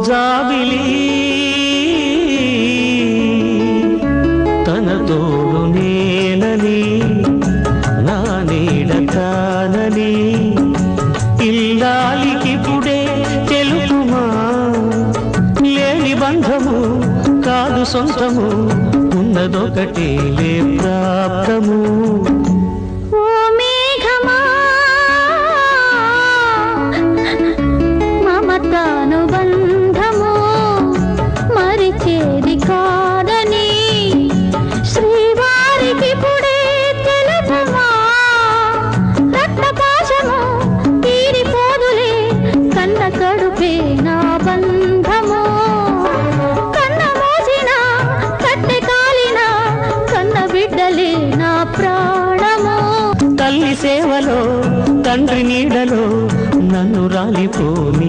జాబిలి తన తోడు నేనని నా నీడ తానని ఇల్లాలికిప్పుడే తెలుపుమా లేని బంధము కాదు సొంతము ఉన్నదొకటేలే ప్రాప్తము బంధము మరిచేది కాదని శ్రీవారికి పుడే తెలుపుమా రక్తపాశము తీరిపోదులే కన్న కడుపే నా బంధము కన్న మోసిన కట్టె కాలిన కన్న బిడ్డలే నా ప్రాణము తల్లి సేవలో తండ్రి నీడలో నన్ను రాలిపోని